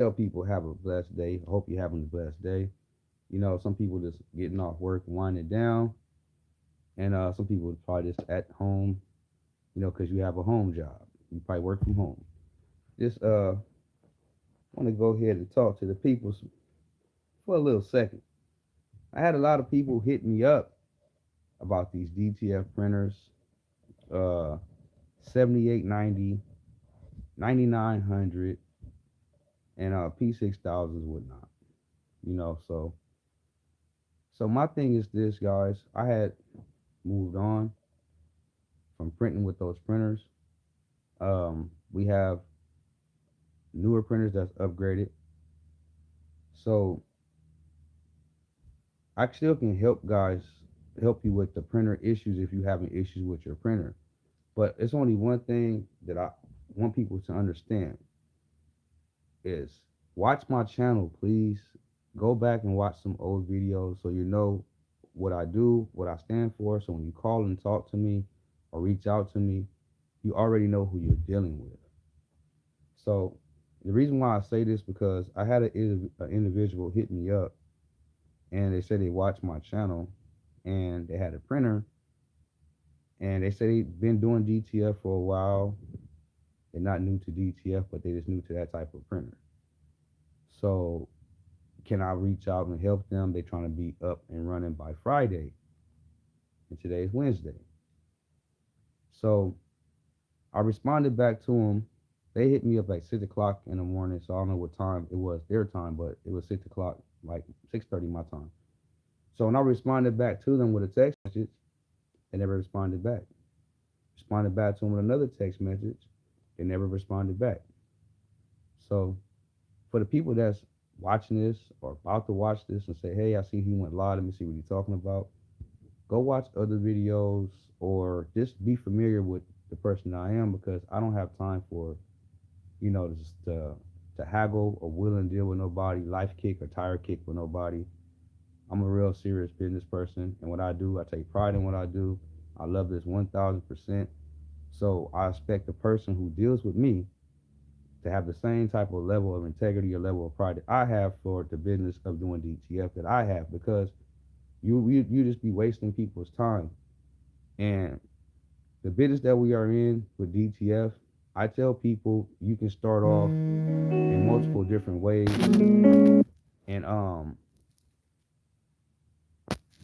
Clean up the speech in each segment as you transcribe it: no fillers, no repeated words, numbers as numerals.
tell people have a blessed day. I hope you're having a blessed day. Some people just getting off work, winding down, and some people probably just at home, because you have a home job. You probably work from home. Just want to go ahead and talk to the people for a little second. I had a lot of people hit me up about these DTF printers, uh, 7890, 9900, and P6000s, whatnot. So my thing is this, guys. I had moved on from printing with those printers. We have newer printers that's upgraded. So I still can help you with the printer issues if you having issues with your printer. But it's only one thing that I want people to understand is watch my channel, please. Go back and watch some old videos so you know what I do, what I stand for. So when you call and talk to me or reach out to me, you already know who you're dealing with. So the reason why I say this because I had an individual hit me up and they said they watched my channel and they had a printer and they said they've been doing DTF for a while. They're not new to DTF, but they just new to that type of printer. So can I reach out and help them? They're trying to be up and running by Friday, and today is Wednesday. So I responded back to them. They hit me up like 6 o'clock in the morning, so I don't know what time it was their time, but it was 6 o'clock, like 6:30 my time. So when I responded back to them with a text message, they never responded back. Responded back to them with another text message, they never responded back. So for the people that's watching this or about to watch this and say, hey, I see he went live, let me see what he's talking about. Go watch other videos or just be familiar with the person I am because I don't have time for, just to haggle or will and deal with nobody, life kick or tire kick with nobody. I'm a real serious business person, and what I do, I take pride in what I do. I love this 1,000%. So I expect the person who deals with me to have the same type of level of integrity or level of pride that I have for the business of doing DTF that I have because you just be wasting people's time. And the business that we are in with DTF, I tell people you can start off in multiple different ways, and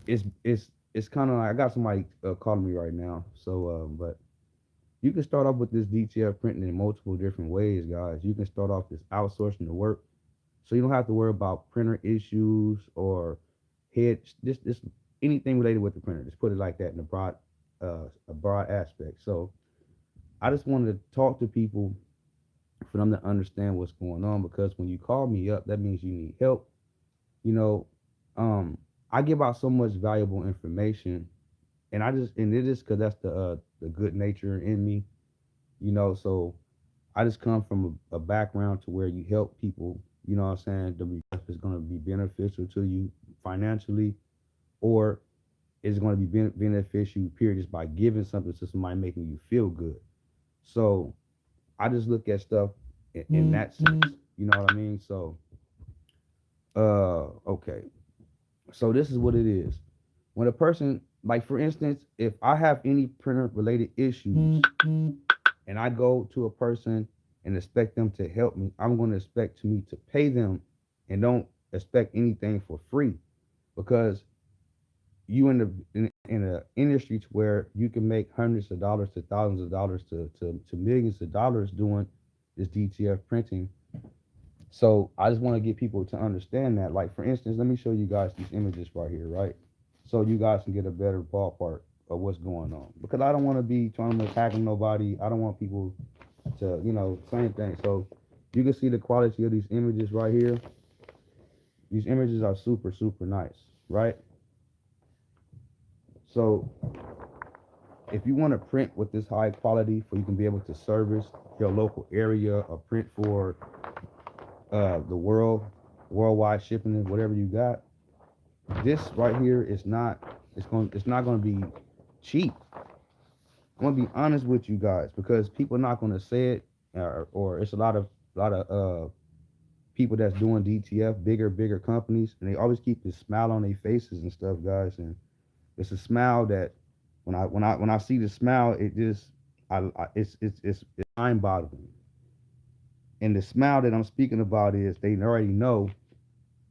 it's kind of like I got somebody calling me right now, so but you can start off with this DTF printing in multiple different ways, guys. You can start off this outsourcing the work, so you don't have to worry about printer issues or head this anything related with the printer. Just put it like that in a broad aspect. So I just wanted to talk to people for them to understand what's going on because when you call me up, that means you need help. You know, um, I give out so much valuable information, and and it is because that's the good nature in me. So I just come from a background to where you help people. You know what I'm saying? The request is going to be beneficial to you financially, or it's going to be beneficial, period, just by giving something to somebody making you feel good. So I just look at stuff in that sense. You know what I mean? So, okay. So this is what it is. When a person, like for instance, if I have any printer related issues and I go to a person and expect them to help me, I'm going to expect to me to pay them and don't expect anything for free because you in an industry to where you can make hundreds of dollars to thousands of dollars to millions of dollars doing this DTF printing. So I just want to get people to understand that. Like for instance, let me show you guys these images right here, right? So you guys can get a better ballpark of what's going on. Because I don't want to be trying to attacking nobody. I don't want people to, same thing. So you can see the quality of these images right here. These images are super, super nice, right? So if you want to print with this high quality for you can be able to service your local area or print for the worldwide shipping and whatever you got, this right here is not it's not going to be cheap. I'm going to be honest with you guys because people are not going to say it or it's a lot of people that's doing DTF, bigger companies, and they always keep this smile on their faces and stuff, guys. And it's a smile that when I see the smile, it just it's mind boggling. And the smile that I'm speaking about is they already know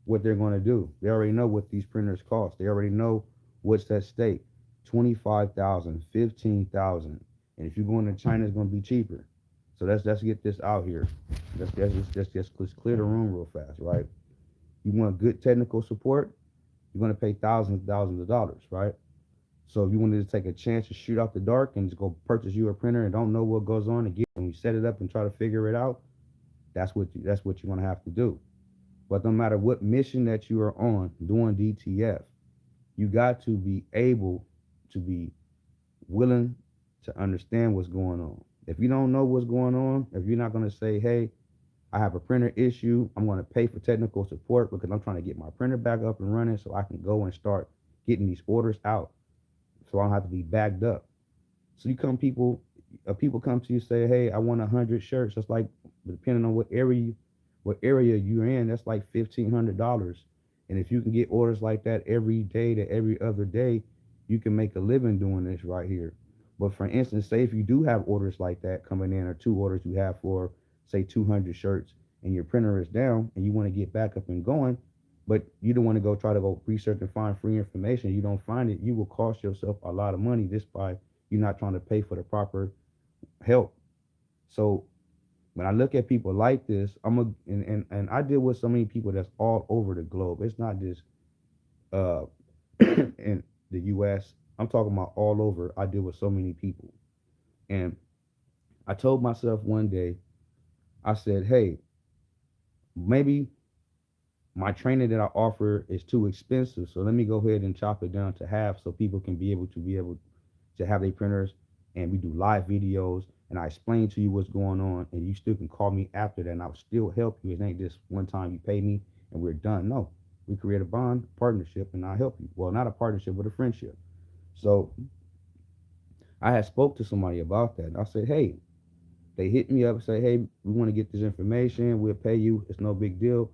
what they're going to do. They already know what these printers cost. They already know what's at stake. 25,000, 15,000, and if you go into China, it's going to be cheaper. So let's get this out here. Let's clear the room real fast, right? You want good technical support, you're going to pay thousands of dollars, right? So if you wanted to take a chance to shoot out the dark and just go purchase you a printer and don't know what goes on and you set it up and try to figure it out, that's what you're going to have to do. But no matter what mission that you are on doing DTF, you got to be able to be willing to understand what's going on. If you don't know what's going on, if you're not going to say, hey, I have a printer issue, I'm going to pay for technical support because I'm trying to get my printer back up and running so I can go and start getting these orders out so I don't have to be backed up. So people come to you say, hey, I want 100 shirts. That's like, depending on what area you're in, that's like $1,500. And if you can get orders like that every day to every other day, you can make a living doing this right here. But for instance, say if you do have orders like that coming in, or 2 orders you have for, say, 200 shirts, and your printer is down and you want to get back up and going, but you don't want to try to go research and find free information, you don't find it, you will cost yourself a lot of money just by you not trying to pay for the proper help. So when I look at people like this, and I deal with so many people that's all over the globe. It's not just uh in the US. I'm talking about all over. I deal with so many people. And I told myself one day, I said, hey, maybe my training that I offer is too expensive. So let me go ahead and chop it down to half so people can be able to have their printers, and we do live videos and I explain to you what's going on, and you still can call me after that and I'll still help you. It ain't just one time you pay me and we're done. No, we create a bond, partnership, and I'll help you. Well, not a partnership, but a friendship. So I had spoke to somebody about that. And I said, hey, they hit me up and say, hey, we want to get this information. We'll pay you. It's no big deal.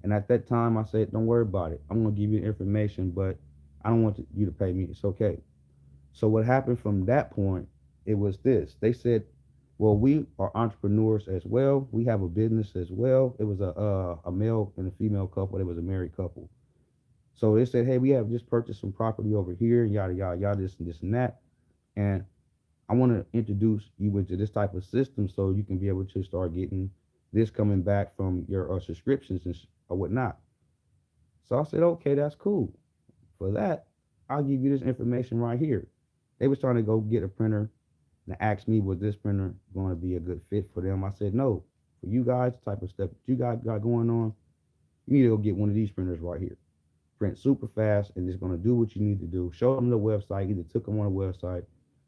And at that time, I said, don't worry about it. I'm going to give you the information, but I don't want you to pay me. It's okay. So what happened from that point, it was this. They said, well, we are entrepreneurs as well. We have a business as well. It was a male and a female couple. It was a married couple. So they said, hey, we have just purchased some property over here, yada, yada, yada, this and that. And I want to introduce you into this type of system so you can be able to start getting this coming back from your subscriptions or whatnot. So I said, okay, that's cool. For that, I'll give you this information right here. They was trying to go get a printer and asked me, was this printer going to be a good fit for them? I said, no. For you guys, the type of stuff that you guys got going on, you need to go get one of these printers right here. Print super fast, and it's going to do what you need to do. Show them the website. Either took them on the website.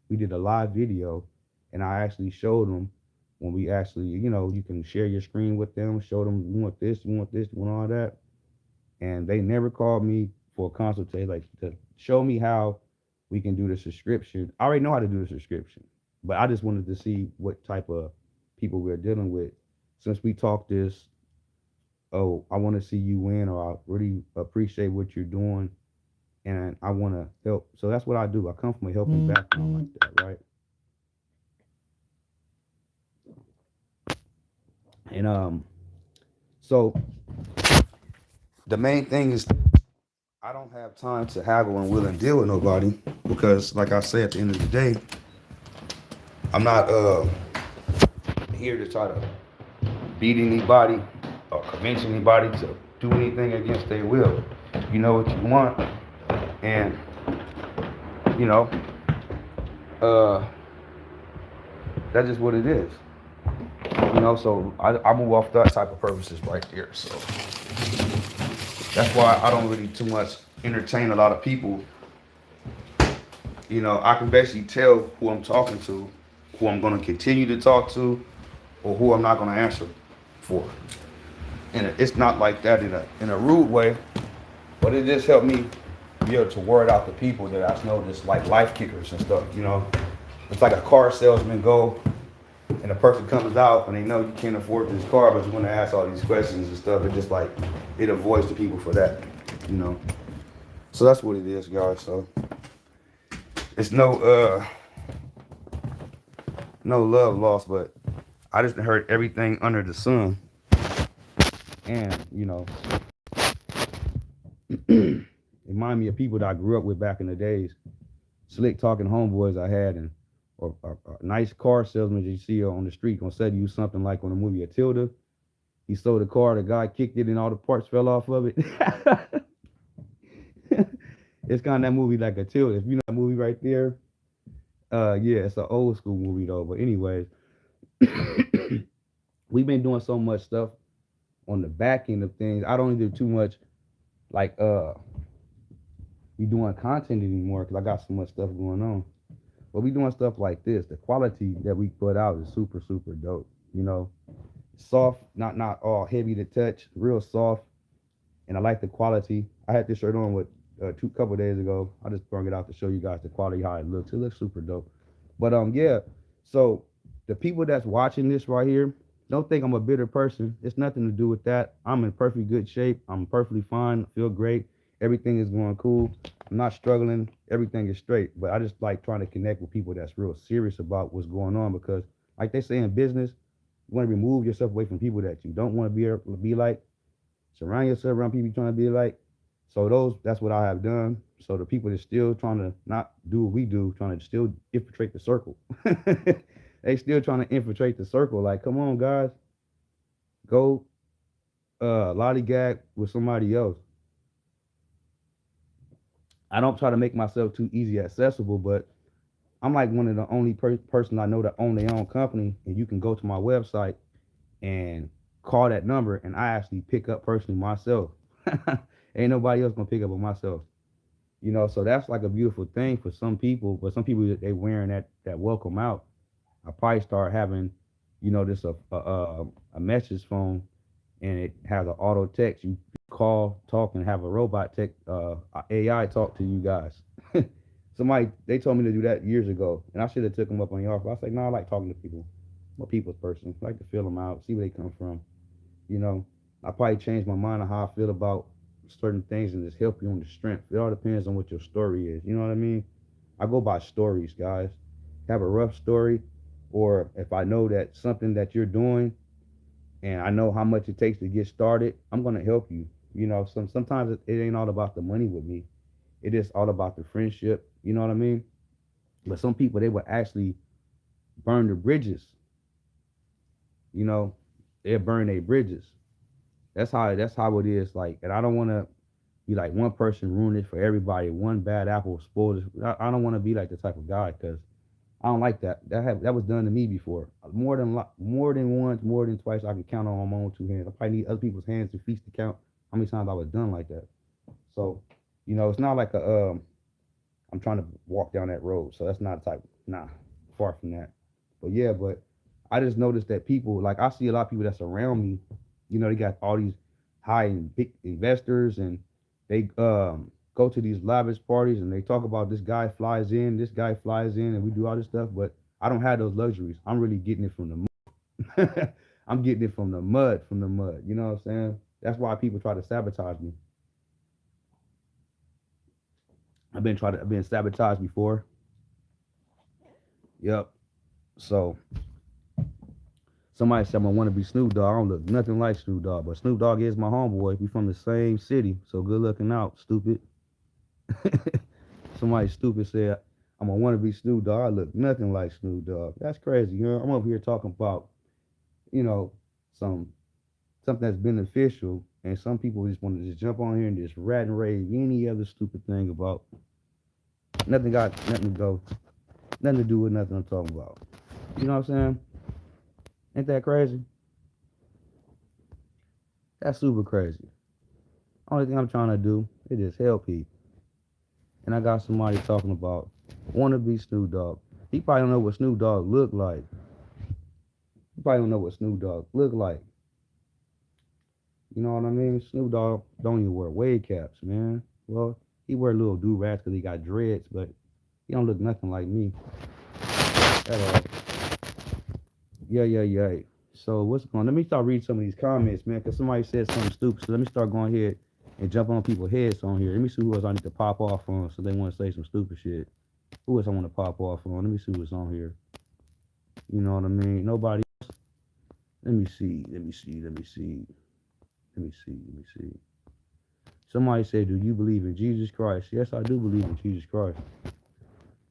We did a live video, and I actually showed them when we actually, you can share your screen with them, show them you want this, you want this, you want all that. And they never called me for a consultation, like to show me how we can do the subscription. I already know how to do the subscription, but I just wanted to see what type of people we're dealing with. Since we talked this, oh, I want to see you win, or I really appreciate what you're doing, and I want to help. So that's what I do. I come from a helping background like that, right? And so the main thing is I don't have time to haggle and will and deal with nobody because, like I said, at the end of the day, I'm not here to try to beat anybody or convince anybody to do anything against their will. You know what you want, and you know, uh, that's just what it is. So I move off that type of purposes right there. So that's why I don't really too much entertain a lot of people. I can basically tell who I'm talking to, who I'm going to continue to talk to, or who I'm not going to answer for. And it's not like that in a rude way, but it just helped me be able to word out the people that I know, just like life kickers and stuff. It's like a car salesman go and a person comes out and they know you can't afford this car, but you want to ask all these questions and stuff. It just like it avoids the people for that, you know. So that's what it is, guys. So it's no love lost, but I just heard everything under the sun, and you know, it remind me of people that I grew up with back in the days, slick talking homeboys I had, and or a nice car salesman that you see on the street gonna sell you something like on the movie Atilda. He sold a car, the guy kicked it, and all the parts fell off of it. It's kind of that movie like Atilda. If you know that movie right there, yeah, it's an old school movie though. But anyways, we've been doing so much stuff on the back end of things. I don't do too much like we doing content anymore because I got so much stuff going on. But we doing stuff like this. The quality that we put out is super super dope. You know, soft, not all heavy to touch, real soft, and I like the quality. I had this shirt on with two couple days ago. I just brought it out to show you guys the quality how it looks. It looks super dope. But yeah. So the people that's watching this right here, don't think I'm a bitter person. It's nothing to do with that. I'm in perfect good shape. I'm perfectly fine. Feel great. Everything is going cool. I'm not struggling. Everything is straight. But I just like trying to connect with people that's real serious about what's going on because, like they say in business, you want to remove yourself away from people that you don't want to be like. Surround yourself around people you're trying to be like. So that's what I have done. So the people that still trying to not do what we do, trying to still infiltrate the circle. They still trying to infiltrate the circle. Like, come on, guys, go lollygag with somebody else. I don't try to make myself too easy accessible, but I'm like one of the only person I know that own their own company, and you can go to my website and call that number, and I actually pick up personally myself. Ain't nobody else gonna pick up on myself. You know, so that's like a beautiful thing for some people, but some people they wearing that welcome out. I probably start having, you know, this a message phone, and it has an auto text. You call, talk, and have a robot tech AI talk to you guys. Somebody they told me to do that years ago, and I should have took them up on the offer. I was like, no, I like talking to people. I'm a people's person. I like to feel them out, see where they come from. You know, I probably changed my mind on how I feel about certain things and just help you on the strength. It all depends on what your story is. You know what I mean? I go by stories, guys. Have a rough story, or if I know that something that you're doing and I know how much it takes to get started, I'm gonna help you. You know, sometimes it ain't all about the money with me. It is all about the friendship. You know what I mean? But some people they will actually burn the bridges. You know, they burn their bridges. That's how it is. Like, and I don't want to be like one person ruin it for everybody. One bad apple spoils it. I don't want to be like the type of guy because I don't like that. That was done to me before. More than once, more than twice. I can count on my own two hands. I probably need other people's hands and feet to count how many times I was done like that. So, you know, it's not like I'm trying to walk down that road. So that's not the type. Nah, far from that. But yeah, but I just noticed that people like I see a lot of people that's around me. You know, they got all these high and big investors, and they go to these lavish parties, and they talk about this guy flies in, and we do all this stuff. But I don't have those luxuries. I'm really getting it from the mud. I'm getting it from the mud, You know what I'm saying? That's why people try to sabotage me. I've been sabotaged before. Yep. So somebody said I want to be Snoop Dogg. I don't look nothing like Snoop Dogg, but Snoop Dogg is my homeboy. We from the same city, so good looking out, stupid. Somebody stupid said I'm gonna want to be Snoop Dogg. I look nothing like Snoop Dogg. That's crazy. You know, I'm over here talking about, you know, some something that's beneficial, and some people just want to just jump on here and just rat and rave any other stupid thing about nothing got nothing to go, nothing to do with nothing I'm talking about. You know what I'm saying? Ain't that crazy? That's super crazy. Only thing I'm trying to do is just help people. And I got somebody talking about want to be Snoop Dogg. He probably don't know what Snoop Dogg look like. He probably don't know what Snoop Dogg look like. You know what I mean? Snoop Dogg don't even wear wave caps, man. Well, he wear little do rags because he got dreads, but he don't look nothing like me at all. Yeah. So what's going? Let me start reading some of these comments, man. Cause somebody said something stupid. So let me start going ahead and jump on people's heads on here. Let me see who else I need to pop off on. So they want to say some stupid shit. Who else I want to pop off on? Let me see what's on here. You know what I mean? Nobody. Let me see. Let me see. Let me see. Let me see. Let me see. Somebody said, "Do you believe in Jesus Christ?" Yes, I do believe in Jesus Christ.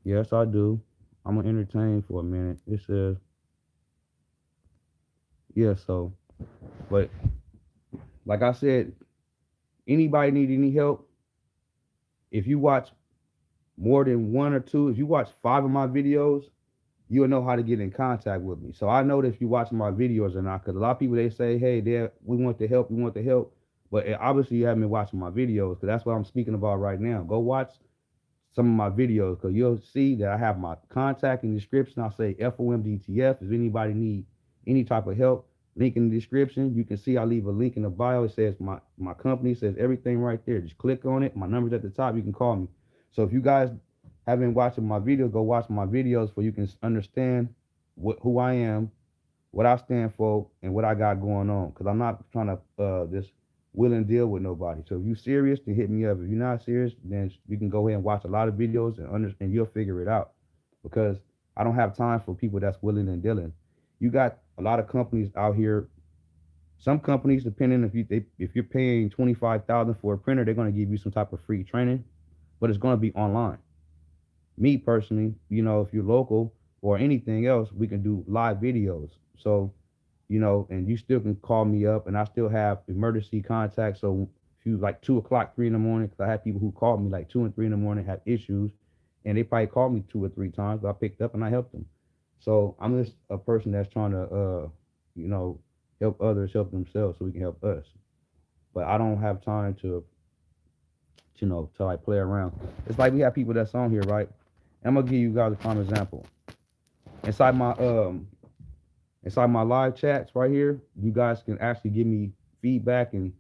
Yes, I do. I'm gonna entertain for a minute. It says, yeah. So, but like I said, anybody need any help? If you watch more than one or two, if you watch 5 of my videos, you'll know how to get in contact with me. So I know that if you watching my videos or not, because a lot of people they say, "Hey, Dad, we want the help, we want the help," but obviously you haven't been watching my videos, because that's what I'm speaking about right now. Go watch some of my videos, because you'll see that I have my contact in the description. I'll say F.O.M DTF. If anybody need any type of help, link in the description. You can see I leave a link in the bio. It says my company, says everything right there. Just click on it. My number's at the top. You can call me. So if you guys have been watching my videos, go watch my videos so you can understand who I am, what I stand for, and what I got going on. Because I'm not trying to just will and deal with nobody. So if you're serious, then hit me up. If you're not serious, then you can go ahead and watch a lot of videos and you'll figure it out. Because I don't have time for people that's willing and dealing. You got a lot of companies out here. Some companies, depending if you're paying 25,000 for a printer, they're going to give you some type of free training, but it's going to be online. Me personally, if you're local or anything else, we can do live videos. So and you still can call me up, and I still have emergency contacts. So if you like 2 o'clock, 3 in the morning, because I have people who called me like 2 and 3 in the morning, have issues, and they probably called me 2 or 3 times, but I picked up and I helped them. So I'm just a person that's trying to, you know, help others help themselves so we can help us. But I don't have time to like play around. It's like we have people that's on here, right? I'm gonna give you guys a prime example. Inside my inside my live chats right here, you guys can actually give me feedback and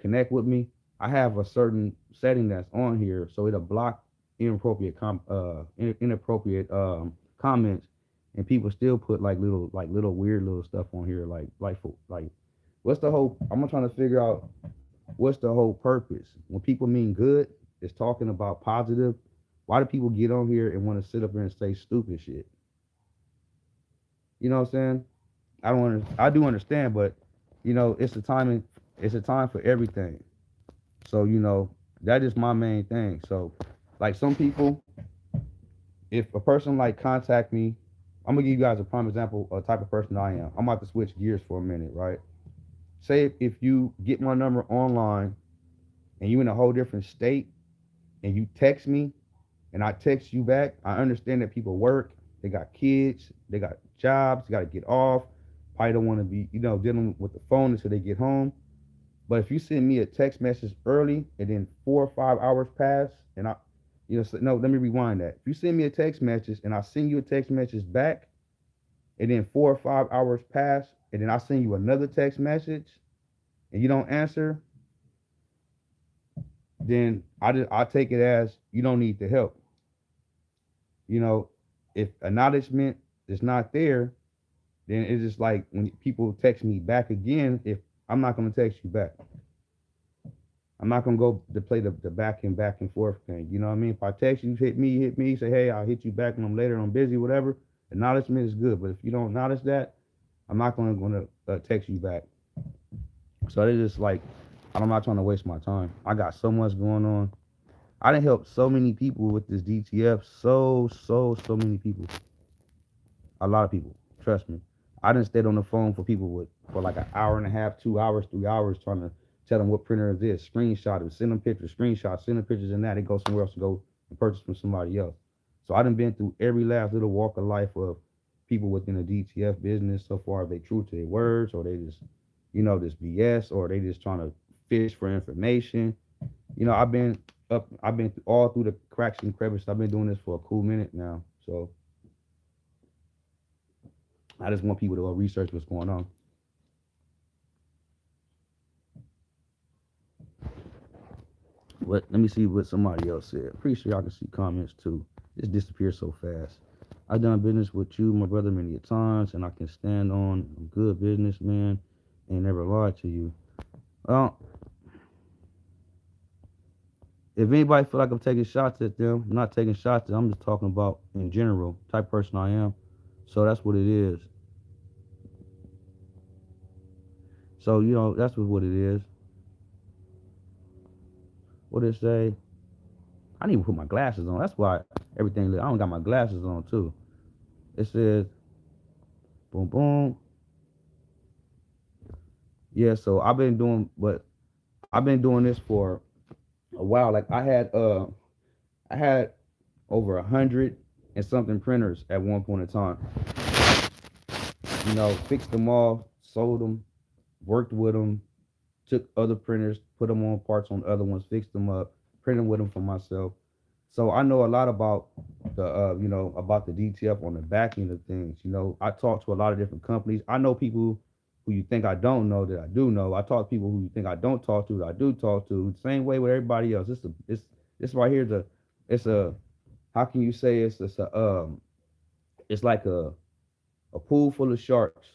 connect with me. I have a certain setting that's on here, so it'll block inappropriate comments, and people still put like little weird little stuff on here, like what's the whole? I'm trying to figure out what's the whole purpose when people mean good. Is talking about positive. Why do people get on here and want to sit up here and say stupid shit? You know what I'm saying? I do understand, but it's a timing. It's a time for everything. So that is my main thing. So like some people, if a person like contact me, I'm gonna give you guys a prime example of type of person I am. I'm about to switch gears for a minute, right? Say if you get my number online and you in a whole different state and you text me and I text you back, I understand that people work, they got kids, they got jobs, they got to get off. Probably don't want to be, dealing with the phone until they get home. But if you send me a text message early and then 4 or 5 hours pass, and no, let me rewind that. If you send me a text message and I send you a text message back, and then 4 or 5 hours pass, and then I send you another text message, and you don't answer, then I take it as you don't need the help. You know, if acknowledgement is not there, then it's just like when people text me back again, if I'm not gonna text you back. I'm not gonna go to play the back and forth thing. You know what I mean? If I text you, hit me, say, hey, I'll hit you back when I'm later, I'm busy, whatever. Acknowledgement is good, but if you don't acknowledge that, I'm not gonna text you back. So it's just like I'm not trying to waste my time. I got so much going on. I done helped so many people with this DTF. So many people. A lot of people. Trust me. I done stayed on the phone for like an hour and a half, 2 hours, 3 hours trying to tell them what printer is this, screenshot it, send them pictures, screenshots, send them pictures, and that they go somewhere else to go and purchase from somebody else. So I done been through every last little walk of life of people within the DTF business so far. If they true to their words, or they just, this BS, or they just trying to fish for information. I've been all through the cracks and crevices. I've been doing this for a cool minute now. So I just want people to go research what's going on. Let me see what somebody else said. Pretty sure y'all can see comments too. It disappears so fast. I've done business with you, my brother, many a times, and I can stand on I'm a good businessman and never lied to you. Uh, if anybody feel like I'm taking shots at them, I'm not taking shots at them. I'm just talking about in general, type person I am. So that's what it is. So, that's what it is. What it say? I need to put my glasses on. That's why everything, I don't got my glasses on too. It says, boom, boom. Yeah, so I've been doing this for a while. Like I had over 100 and something printers at one point in time. Fixed them all, sold them, worked with them, took other printers, put them on parts on other ones, fixed them up, printed with them for myself. So I know a lot about about the DTF on the back end of things. I talk to a lot of different companies. I know people who you think I don't know that I do know. I talk to people who you think I don't talk to that I do talk to. Same way with everybody else. This right here is it's a how can you say it's like a pool full of sharks.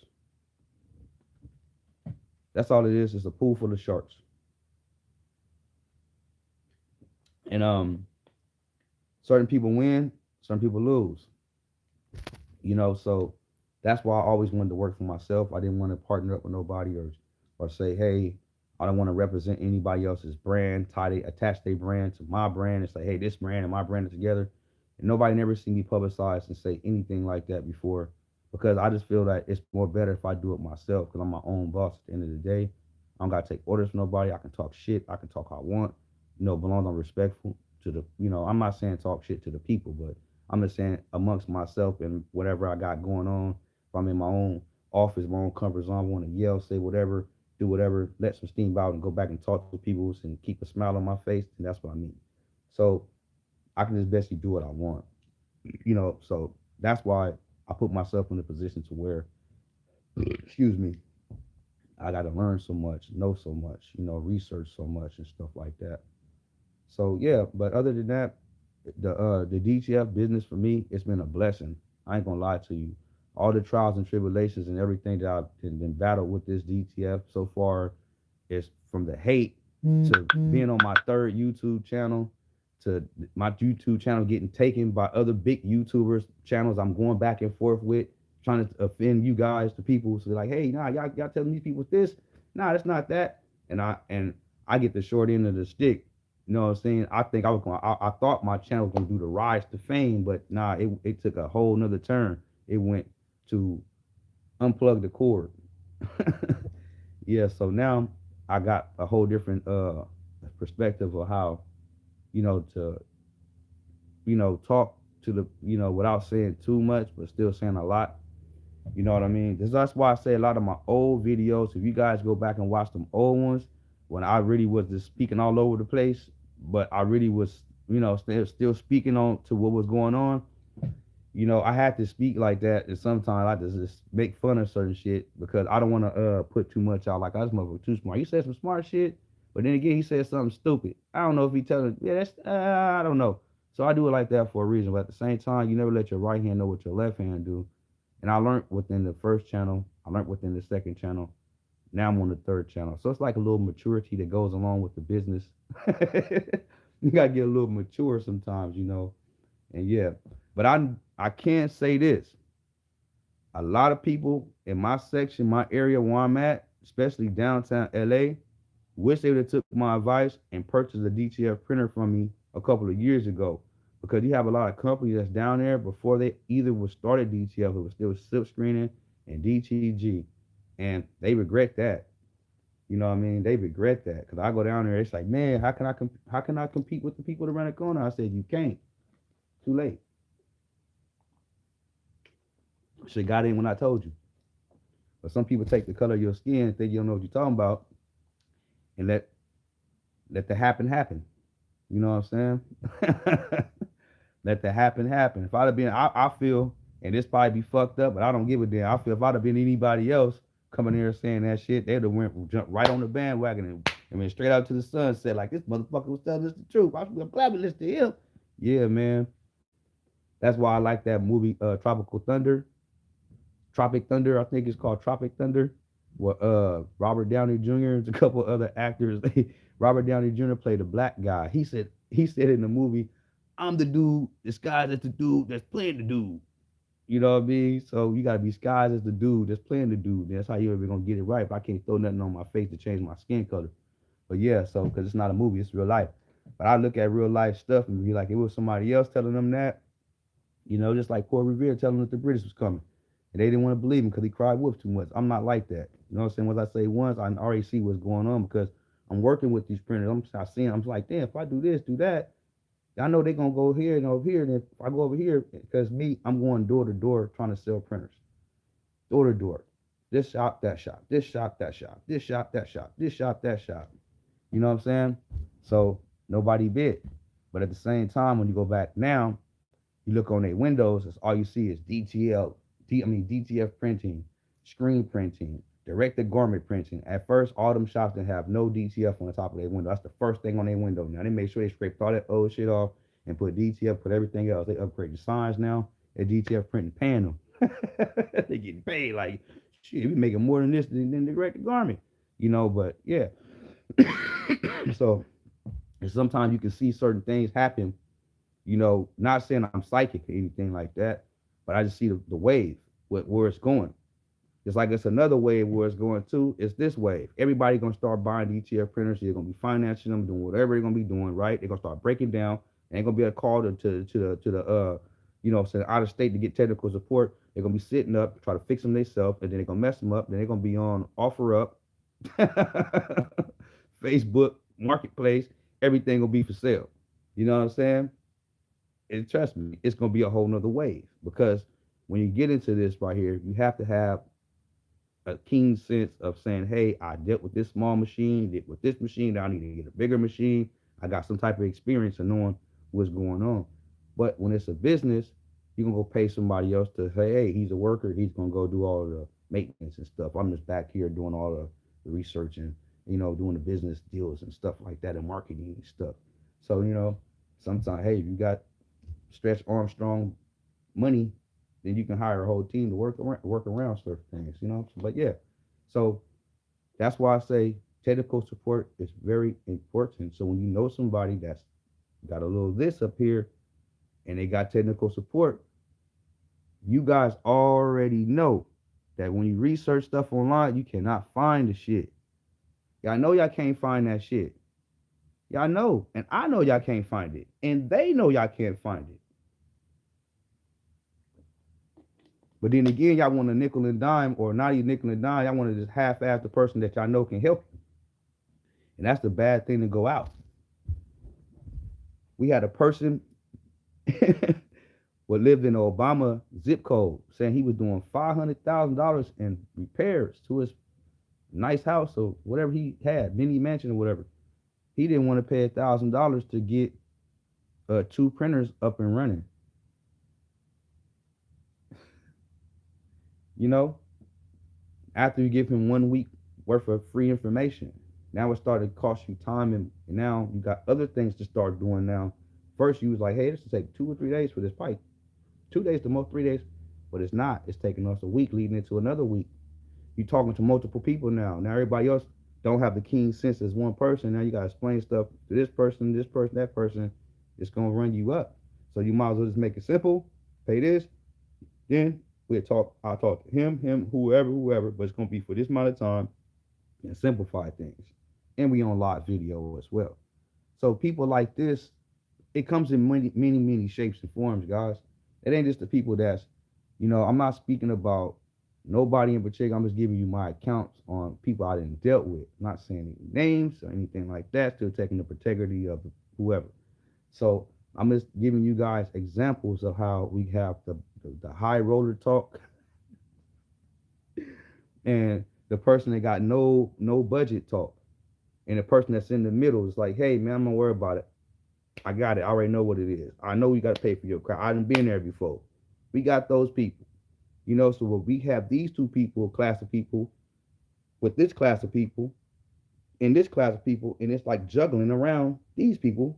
That's all it is. It's a pool full of sharks. And certain people win, certain people lose. So that's why I always wanted to work for myself. I didn't want to partner up with nobody or say, hey, I don't want to represent anybody else's brand, attach their brand to my brand and say, hey, this brand and my brand are together. And nobody never seen me publicize and say anything like that before because I just feel that it's more better if I do it myself because I'm my own boss at the end of the day. I don't gotta take orders from nobody. I can talk shit. I can talk how I want. Belong I'm respectful to I'm not saying talk shit to the people, but I'm just saying amongst myself and whatever I got going on. If I'm in my own office, my own comfort zone, I want to yell, say whatever, do whatever, let some steam out and go back and talk to people and keep a smile on my face, and that's what I mean. So I can just basically do what I want. So that's why I put myself in a position to where, excuse me, I got to learn so much, know so much, research so much and stuff like that. So yeah, but other than that, the DTF business for me, it's been a blessing. I ain't gonna lie to you. All the trials and tribulations and everything that I've been battled with this DTF so far is from the hate to being on my third YouTube channel to my YouTube channel getting taken by other big YouTubers channels I'm going back and forth with, trying to offend you guys, the people. So they're like, hey, nah, y'all telling these people this. Nah, that's not that. And I get the short end of the stick. You know what I'm saying? I think I thought my channel was gonna do the rise to fame, but nah, it took a whole nother turn. It went to unplug the cord. Yeah, so now I got a whole different perspective of how, to talk to the without saying too much but still saying a lot. You know what I mean? That's why I say a lot of my old videos, if you guys go back and watch them old ones, when I really was just speaking all over the place, but I really was, still speaking on to what was going on. I had to speak like that, and sometimes I just make fun of certain shit because I don't want to put too much out. Like, I this motherfucker too smart. He said some smart shit, but then again, he said something stupid. I don't know if he telling. Yeah, that's I don't know. So I do it like that for a reason. But at the same time, you never let your right hand know what your left hand do. And I learned within the first channel. I learned within the second channel. Now I'm on the third channel. So it's like a little maturity that goes along with the business. You gotta get a little mature sometimes. And yeah, but I can say this. A lot of people in my section, my area where I'm at, especially downtown LA, wish they would have took my advice and purchased a DTF printer from me a couple of years ago. Because you have a lot of companies that's down there before they either was started DTF, it was still silk screening and DTG. And they regret that. You know what I mean? They regret that. Because I go down there, it's like, man, how can I compete with the people around the corner? I said, you can't. Too late. Should have got in when I told you. But some people take the color of your skin, think you don't know what you're talking about, and let the happen. You know what I'm saying? Let the happen. If I'd have been, I feel, and this probably be fucked up, but I don't give a damn. I feel if I'd have been anybody else coming here saying that shit, they'd have jumped right on the bandwagon and went straight out to the sunset like this motherfucker was telling us the truth. I should have blabbing this to him. Yeah, man. That's why I like that movie, Tropic Thunder. I think it's called Tropic Thunder. Where Robert Downey Jr. and a couple other actors. Robert Downey Jr. played a black guy. He said in the movie, "I'm the dude disguised as the dude that's playing the dude." You know what I mean? So you gotta be disguised as the dude that's playing the dude. That's how you ever gonna get it right. But I can't throw nothing on my face to change my skin color. But yeah, so because it's not a movie, it's real life. But I look at real life stuff and be like, it was somebody else telling them that, just like Paul Revere telling them that the British was coming. And they didn't want to believe him because he cried wolf too much. I'm not like that. You know what I'm saying? Once I say once, I already see what's going on because I'm working with these printers. I seeing, I'm like, damn, if I do this, do that, I know they're gonna go here and over here. And if I go over here, because me, I'm going door to door trying to sell printers. Door to door. This shop, that shop, this shop, that shop, this shop, that shop, this shop, that shop. You know what I'm saying? So nobody bid. But at the same time, when you go back now, you look on their windows, it's all you see is DTF printing, screen printing, direct to garment printing. At first, all them shops that have no DTF on the top of their window. That's the first thing on their window. Now they make sure they scrape all that old shit off and put DTF, put everything else. They upgrade the signs now. They DTF printing paying them. They getting paid like shit. We making more than this than direct to garment. But yeah. So sometimes you can see certain things happen, not saying I'm psychic or anything like that, but I just see the wave, where it's going. Just like it's another wave where it's going to, it's this wave. Everybody gonna start buying DTF printers. They're gonna be financing them, doing whatever they're gonna be doing, right? They're gonna start breaking down. They ain't gonna be able to call to the out of state to get technical support. They're gonna be sitting up, try to fix them themselves, and then they're gonna mess them up. Then they're gonna be on OfferUp, Facebook Marketplace. Everything will be for sale. You know what I'm saying? And trust me, it's gonna be a whole nother wave because when you get into this right here, you have to have a keen sense of saying, hey, I dealt with this small machine, did with this machine, now I need to get a bigger machine. I got some type of experience of knowing what's going on. But when it's a business, you're gonna go pay somebody else to say, hey, he's a worker, he's gonna go do all the maintenance and stuff. I'm just back here doing all the research and doing the business deals and stuff like that and marketing and stuff. So, sometimes, hey, if you got Stretch Armstrong money, then you can hire a whole team to work around certain things, But yeah, so that's why I say technical support is very important. So when you know somebody that's got a little this up here and they got technical support, you guys already know that when you research stuff online, you cannot find the shit. Y'all know y'all can't find that shit. Y'all know, and I know y'all can't find it, and they know y'all can't find it. But then again, y'all want a nickel and dime, or not even nickel and dime. Y'all want to just half-ass the person that y'all know can help you, and that's the bad thing to go out. We had a person what lived in the Obama zip code saying he was doing $500,000 in repairs to his nice house or whatever he had, mini mansion or whatever. He didn't want to pay $1,000 to get 2 printers up and running. After you give him 1 week worth of free information, now it started to cost you time, and now you got other things to start doing now. First, you was like, hey, this will take 2 or 3 days for this pipe. 2 days to most 3 days, but it's not. It's taking us a week leading into another week. You're talking to multiple people now. Now everybody else don't have the keen sense as one person. Now you got to explain stuff to this person, that person. It's going to run you up. So you might as well just make it simple. Pay this. Then I'll talk to him, whoever, but it's going to be for this amount of time and simplify things. And we on live video as well. So people like this, it comes in many shapes and forms, guys. It ain't just the people that's, I'm not speaking about nobody in particular. I'm just giving you my accounts on people I didn't dealt with. I'm not saying any names or anything like that. Still taking the integrity of whoever. So I'm just giving you guys examples of how we have the high roller talk and the person that got no budget talk, and the person that's in the middle is like, hey man, I'm gonna worry about it. I got it. I already know what it is. I know you got to pay for your crap. I done been there before. We got those people. So when we have these two people, class of people, with this class of people, and this class of people, and it's like juggling around these people.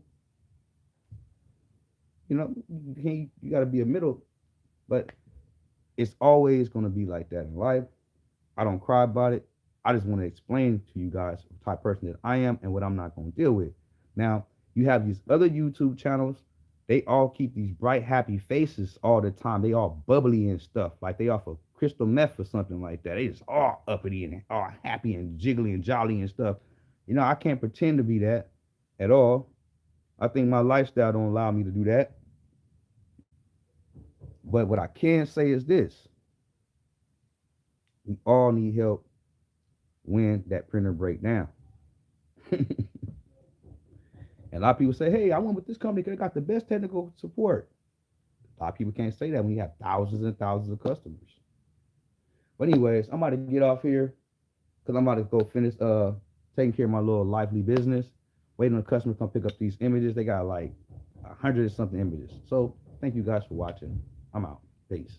You know, you got to be a middle, but it's always going to be like that in life. I don't cry about it. I just want to explain to you guys the type of person that I am and what I'm not going to deal with. Now, you have these other YouTube channels. They all keep these bright, happy faces all the time. They all bubbly and stuff. Like they off of crystal meth or something like that. They just all uppity and all happy and jiggly and jolly and stuff. You know, I can't pretend to be that at all. I think my lifestyle don't allow me to do that. But what I can say is this: we all need help when that printer break down. And a lot of people say, hey, I went with this company because they got the best technical support. A lot of people can't say that when you have thousands and thousands of customers. But anyways, I'm about to get off here because I'm about to go finish taking care of my little lively business. Waiting on the customer to come pick up these images. They got like 100 and something images. So thank you guys for watching. I'm out. Peace.